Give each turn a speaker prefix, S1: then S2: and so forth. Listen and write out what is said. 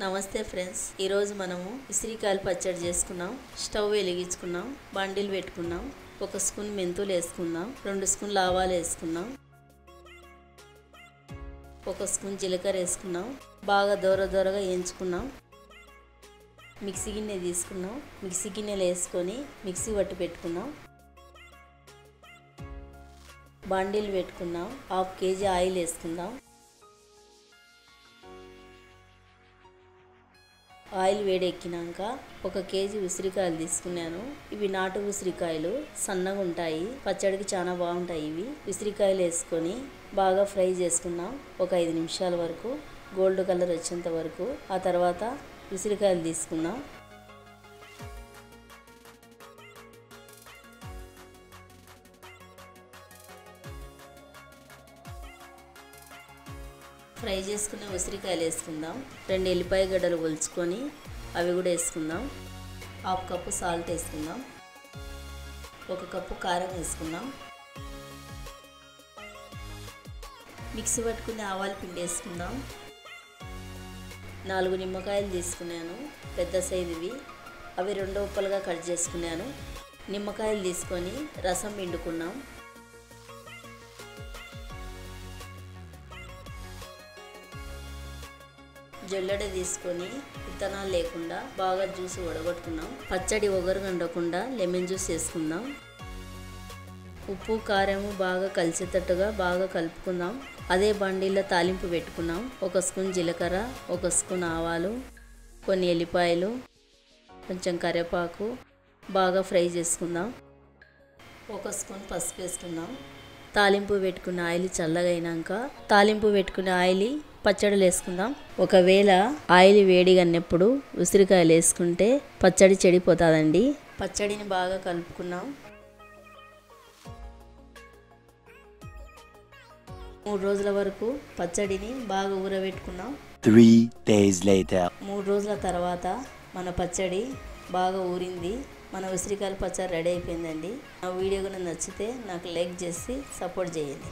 S1: నమస్తే ఫ్రెండ్స్, ఈరోజు మనము ఉసిరికాయలు పచ్చడి చేసుకున్నాం. స్టవ్ వెలిగించుకున్నాం, బండిలు పెట్టుకున్నాం. 1 స్పూన్ మెంతులు వేసుకుందాం, 2 స్పూన్లు ఆవాలు వేసుకున్నాం, 1 స్పూన్ జీలకర్ర వేసుకున్నాం. బాగా దోరగా వేయించుకున్నాం. మిక్సీ గిన్నె తీసుకున్నాం, మిక్సీ గిన్నెలు వేసుకొని మిక్సీ పట్టి పెట్టుకున్నాం. బండిలు పెట్టుకున్నాం. 1/2 కేజీ ఆయిల్ వేసుకుందాం. ఆయిల్ వేడెక్కినాక 1 కేజీ ఉసిరికాయలు తీసుకున్నాను. ఇవి నాటు ఉసిరికాయలు, సన్నగా ఉంటాయి, పచ్చడికి చాలా బాగుంటాయి. ఇవి ఉసిరికాయలు వేసుకొని బాగా ఫ్రై చేసుకున్నాం. ఒక 5 నిమిషాల వరకు గోల్డ్ కలర్ వచ్చేంత వరకు. ఆ తర్వాత ఉసిరికాయలు తీసుకున్నాం. ఫ్రై చేసుకున్న ఉసిరికాయలు వేసుకుందాం. 2 ఎల్లిపాయ గడ్డలు ఒలుచుకొని అవి కూడా వేసుకుందాం. 1/2 కప్పు సాల్ట్ వేసుకుందాం. 1 కప్పు కారం వేసుకుందాం. మిక్సీ పట్టుకుని ఆవాల పిండి వేసుకుందాం. 4 నిమ్మకాయలు తీసుకున్నాను, పెద్ద సైజువి. అవి 2 ఉప్పలుగా కట్ చేసుకున్నాను. నిమ్మకాయలు తీసుకొని రసం పిండుకున్నాం. జల్లెడ తీసుకొని విత్తనాలు లేకుండా బాగా జ్యూస్ వడగొట్టుకున్నాం. పచ్చడి ఒగరు ఉండకుండా లెమన్ జ్యూస్ వేసుకుందాం. ఉప్పు కారము బాగా కలిసేటట్టుగా బాగా కలుపుకుందాం. అదే బండిలో తాలింపు పెట్టుకున్నాం. 1 స్పూన్ జీలకర్ర, 1 స్పూన్ ఆవాలు, కొన్ని ఎల్లిపాయలు, కొంచెం కరివేపాకు బాగా ఫ్రై చేసుకుందాం. 1 స్పూన్ పసుపు వేసుకుందాం. తాలింపు పెట్టుకున్న ఆయిల్ చల్లగా అయినాక తాలింపు పెట్టుకున్న ఆయిల్ పచ్చడిలో వేసుకుందాం. ఒకవేళ ఆయిల్ వేడిగా అన్నప్పుడు ఉసిరికాయలు వేసుకుంటే పచ్చడి చెడిపోతుందండి. పచ్చడిని బాగా కలుపుకున్నాం. 3 రోజుల వరకు పచ్చడిని బాగా ఊరబెట్టుకున్నాం.
S2: 3 days later.
S1: 3 రోజుల తర్వాత మన పచ్చడి బాగా ఊరింది. మన ఉసిరికాయల పచ్చడి రెడీ అయిపోయిందండి. నా వీడియో కనుక నచ్చితే నాకు లైక్ చేసి సపోర్ట్ చేయండి.